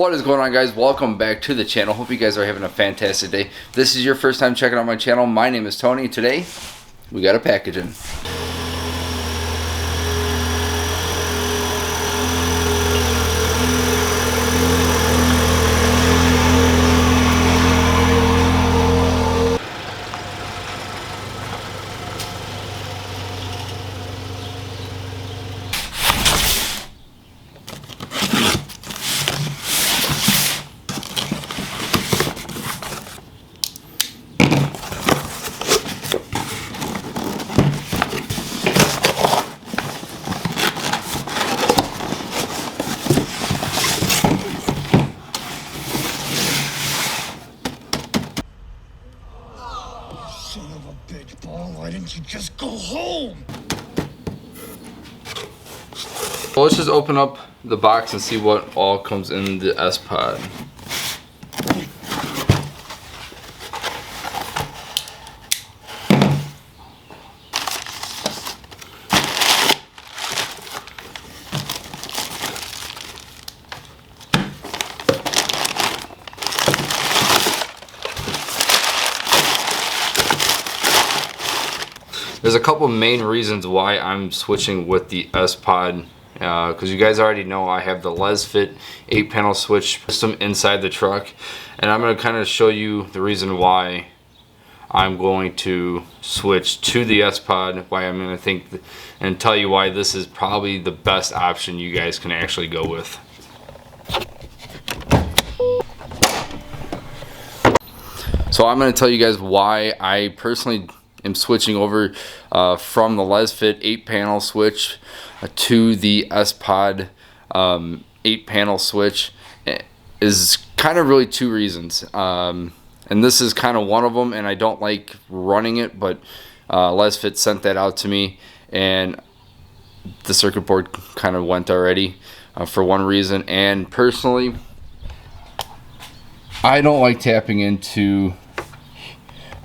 What is going on, guys? Welcome back to the channel. Hope you guys are having a fantastic day. If this is your first time checking out my channel, my name is Tony. Today we got a package in. Son of a bitch, Paul, why didn't you just go home? Well, let's just open up the box and see what all comes in the Spod. There's a couple main reasons why I'm switching with the Spod, because you guys already know I have the LesFit 8-panel switch system inside the truck, and I'm going to kind of show you the reason why I'm going to switch to the Spod, why I'm going to think and tell you why this is probably the best option you guys can actually go with. So I'm going to tell you guys why I personally am switching over from the LesFit 8-panel switch to the Spod 8-panel switch. Is kind of really two reasons, and this is kind of one of them, and I don't like running it, but LesFit sent that out to me, and the circuit board kind of went already for one reason. And personally, I don't like tapping into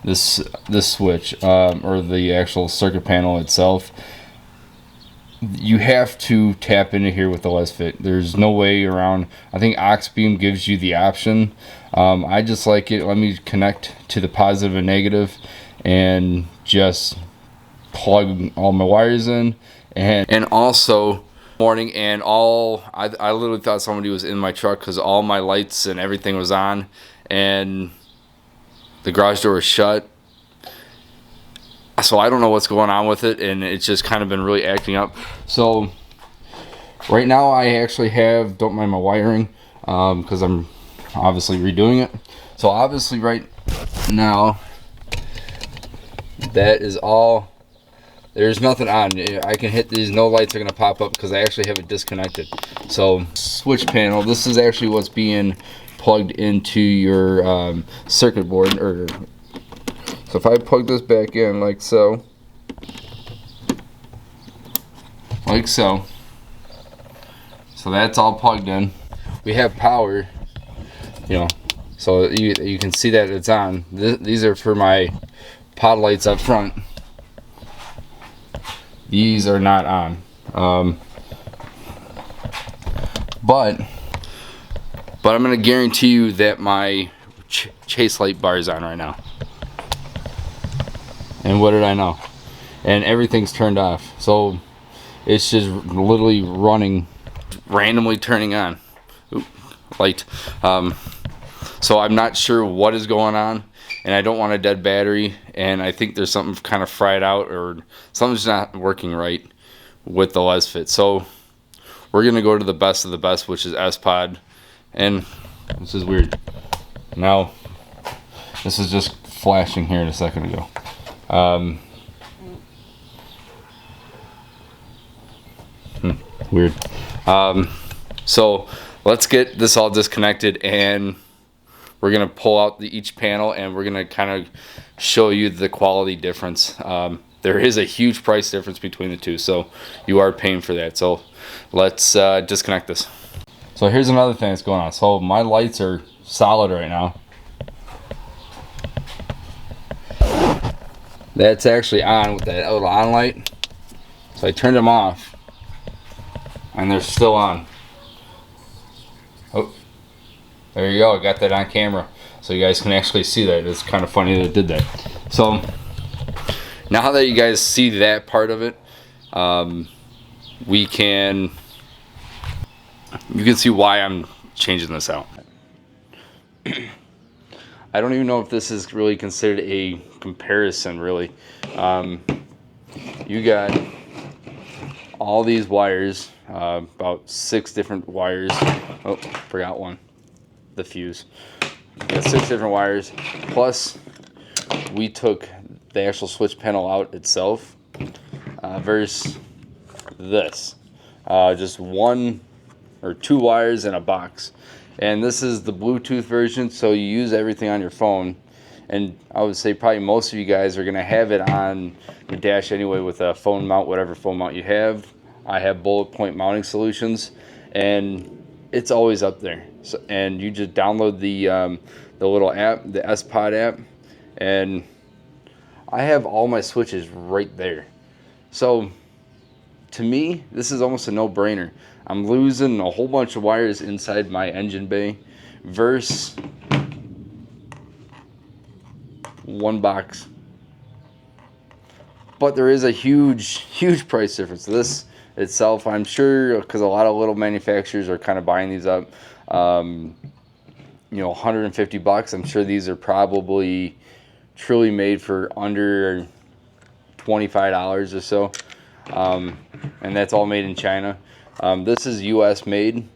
this switch or the actual circuit panel itself. You have to tap into here with the LesFit. There's no way around. I think Oxbeam gives you the option. I just like it. Let me connect to the positive and negative and just plug all my wires in. And also morning, and I literally thought somebody was in my truck because all my lights and everything was on, and the garage door is shut. So I don't know what's going on with it, and it's just kind of been really acting up. So right now I actually don't mind my wiring, because I'm obviously redoing it. So obviously right now that is all. There's nothing on. I can hit these, no lights are going to pop up because I actually have it disconnected. So switch panel, this is actually what's being plugged into your circuit board. So if I plug this back in like so, so that's all plugged in. We have power, so you can see that it's on. These are for my pod lights up front. These are not on, but I'm going to guarantee you that my chase light bar is on right now. And what did I know? And everything's turned off. So it's just literally running, randomly turning on. Oop, light. So I'm not sure what is going on, and I don't want a dead battery, and I think there's something kind of fried out, or something's not working right with the LesFit. So we're going to go to the best of the best, which is Spod. And this is weird. Now, this is just flashing here a second ago. Weird. So let's get this all disconnected, and we're gonna pull out each panel, and we're gonna kind of show you the quality difference. There is a huge price difference between the two, so you are paying for that. So let's disconnect this. So here's another thing that's going on. So my lights are solid right now. That's actually on with that little on light. So I turned them off, and they're still on. Oh, There you go. I got that on camera, so you guys can actually see that. It's kind of funny that it did that. So now that you guys see that part of it, you can see why I'm changing this out. I don't even know if this is really considered a comparison, really. You got all these wires, about 6 different wires. Oh, forgot one, the fuse. You got 6 different wires, plus we took the actual switch panel out itself, versus this. Just 1 or 2 wires in a box. And this is the Bluetooth version, so you use everything on your phone. And I would say probably most of you guys are going to have it on the dash anyway with a phone mount, whatever phone mount you have. I have bullet point mounting solutions, and it's always up there. So, and you just download the little app, the Spod app, and I have all my switches right there. So to me, this is almost a no-brainer. I'm losing a whole bunch of wires inside my engine bay versus 1 box. But there is a huge price difference. This itself, I'm sure, because a lot of little manufacturers are kind of buying these up, you know, $150. I'm sure these are probably truly made for under $25 or so, and that's all made in China. This is US made,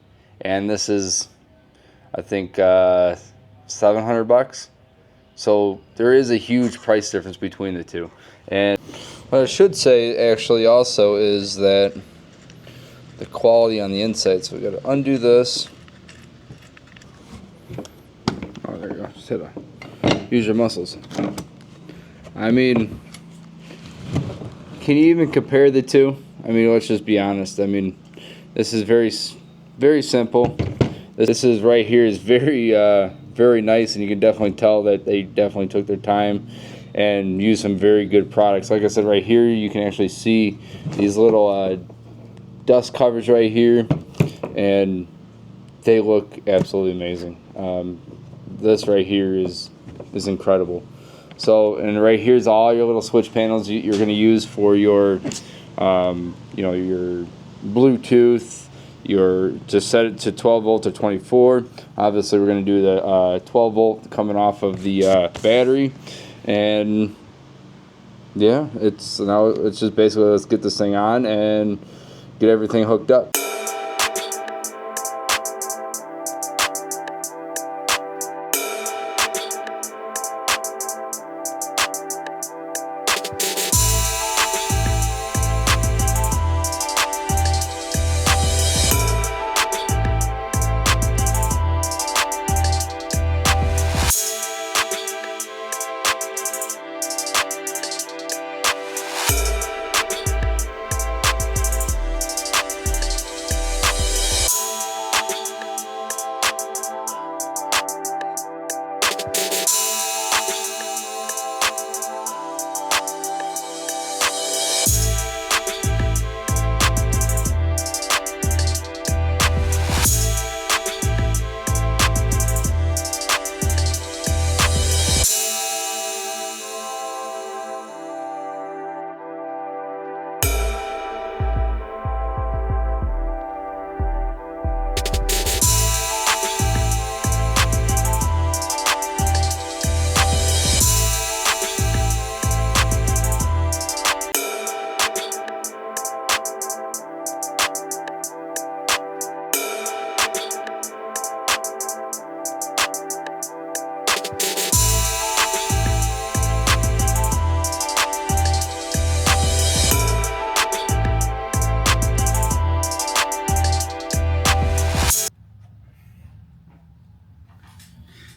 and this is, I think, $700. So there is a huge price difference between the two. And what I should say actually also is that the quality on the inside. So we got to undo this. Oh, there you go. Just hit it. Use your muscles. I mean, can you even compare the two? I mean, let's just be honest. I mean, this is very simple. This is right here is very nice, and you can definitely tell that they definitely took their time and used some very good products. Like I said, right here you can actually see these little dust covers right here, and they look absolutely amazing. This right here is incredible. So, and right here's all your little switch panels you're going to use for your you know, your Bluetooth, your, just set it to 12 volt or 24. Obviously we're going to do the 12 volt coming off of the battery, and yeah, it's just basically, let's get this thing on and get everything hooked up.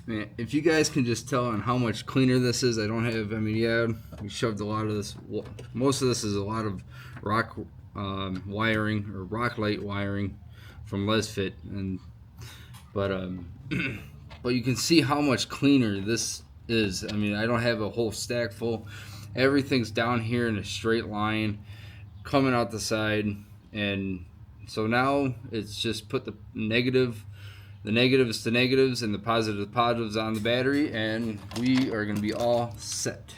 Man, if you guys can just tell on how much cleaner this is, I mean, yeah, we shoved a lot of this, most of this is a lot of rock wiring, or Rocklight wiring from LesFit, but you can see how much cleaner this is. I mean, I don't have a whole stack full. Everything's down here in a straight line, coming out the side, and so now it's just put the negative the negatives to negatives and the positive to positives on the battery, and we are going to be all set.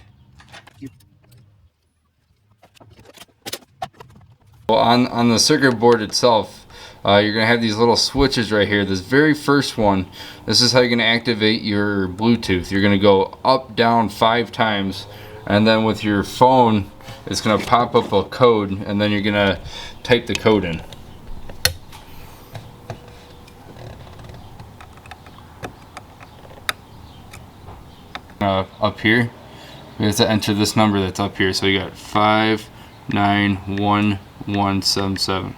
Well, on the circuit board itself, you're going to have these little switches right here. This very first one, this is how you're going to activate your Bluetooth. You're going to go up, down 5 times, and then with your phone, it's going to pop up a code, and then you're going to type the code in. Up here, we have to enter this number that's up here. So you got 591177.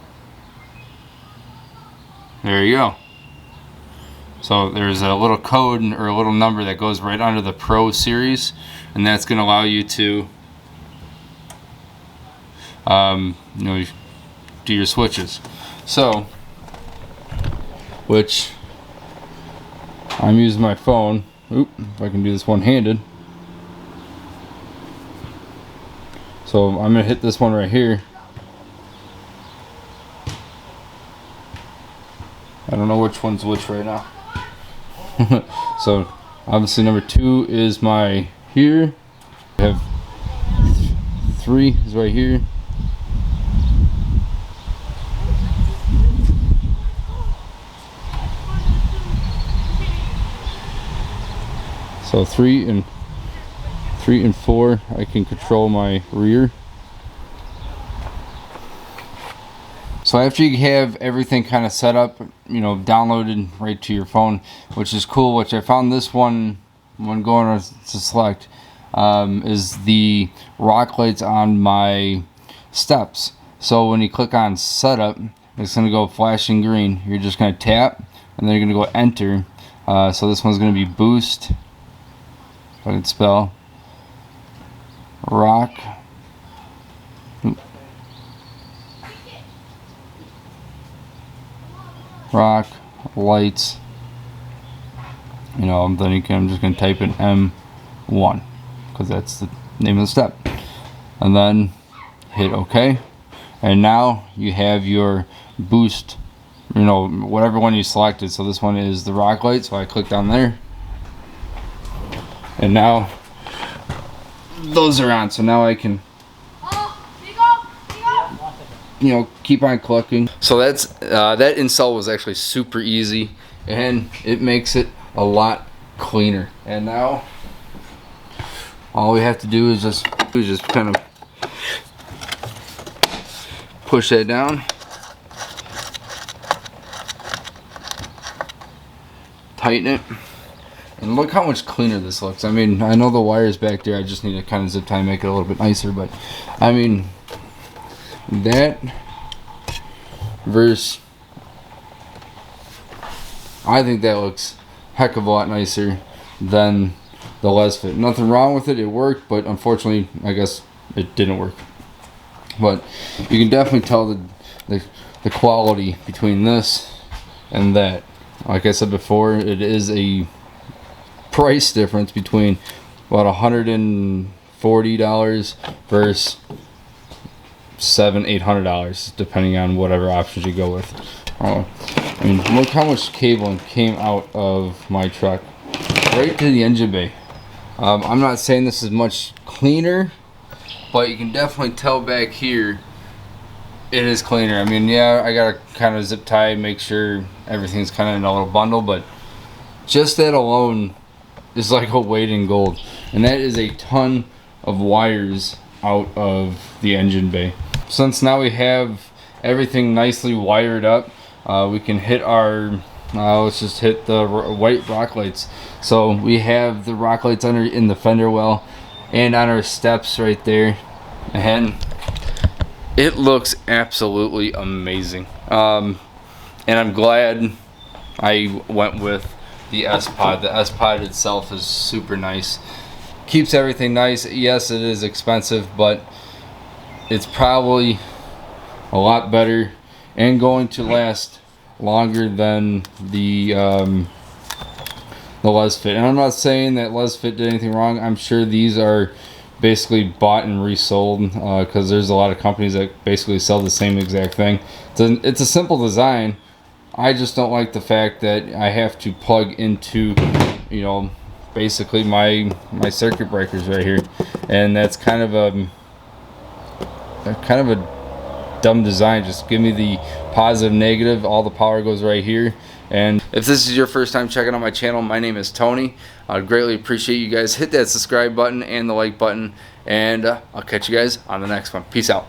There you go. So there's a little code or a little number that goes right under the Pro series, and that's going to allow you to do your switches. So, which I'm using my phone. Oop, if I can do this one-handed. So I'm gonna hit this one right here. I don't know which one's which right now. So obviously number 2 is my here. I have 3 is right here. So 3 and 4, I can control my rear. So after you have everything kind of set up, downloaded right to your phone, which is cool, which I found this one when going to select, is the Rocklights on my steps. So when you click on setup, it's going to go flashing green. You're just going to tap, and then you're going to go enter. So this one's going to be boost. If I can spell rock lights, then I'm just going to type in M1 because that's the name of the step, and then hit OK, and now you have your boost, whatever one you selected. So this one is the Rocklight, so I clicked on there, and now those are on. So now I can keep on collecting. So that's that install was actually super easy, and it makes it a lot cleaner. And now all we have to do is just kind of push that down, tighten it, and look how much cleaner this looks. I mean, I know the wires back there, I just need to kind of zip tie and make it a little bit nicer, but I mean, that versus, I think that looks heck of a lot nicer than the LesFit. Nothing wrong with it, it worked, but unfortunately I guess it didn't work. But you can definitely tell the quality between this and that. Like I said before, it is a price difference between about $140 versus $700-800, depending on whatever options you go with. I mean, look how much cabling came out of my truck right to the engine bay. I'm not saying this is much cleaner, but you can definitely tell back here it is cleaner. I mean, yeah, I gotta kind of zip tie, make sure everything's kind of in a little bundle, but just that alone is like a weight in gold. And that is a ton of wires out of the engine bay. Since now we have everything nicely wired up, we can hit our let's just hit the white Rocklights. So we have the Rocklights under in the fender well and on our steps right there, and it looks absolutely amazing. And I'm glad I went with the Spod. The Spod itself is super nice, keeps everything nice. Yes, it is expensive, but it's probably a lot better and going to last longer than the LesFit. And I'm not saying that LesFit did anything wrong. I'm sure these are basically bought and resold, because there's a lot of companies that basically sell the same exact thing. It's a simple design. I just don't like the fact that I have to plug into, you know, basically my circuit breakers right here, and that's kind of a dumb design. Just give me the positive, negative, all the power goes right here. And if this is your first time checking out my channel, my name is Tony. I'd greatly appreciate you guys hit that subscribe button and the like button, and I'll catch you guys on the next one. Peace out.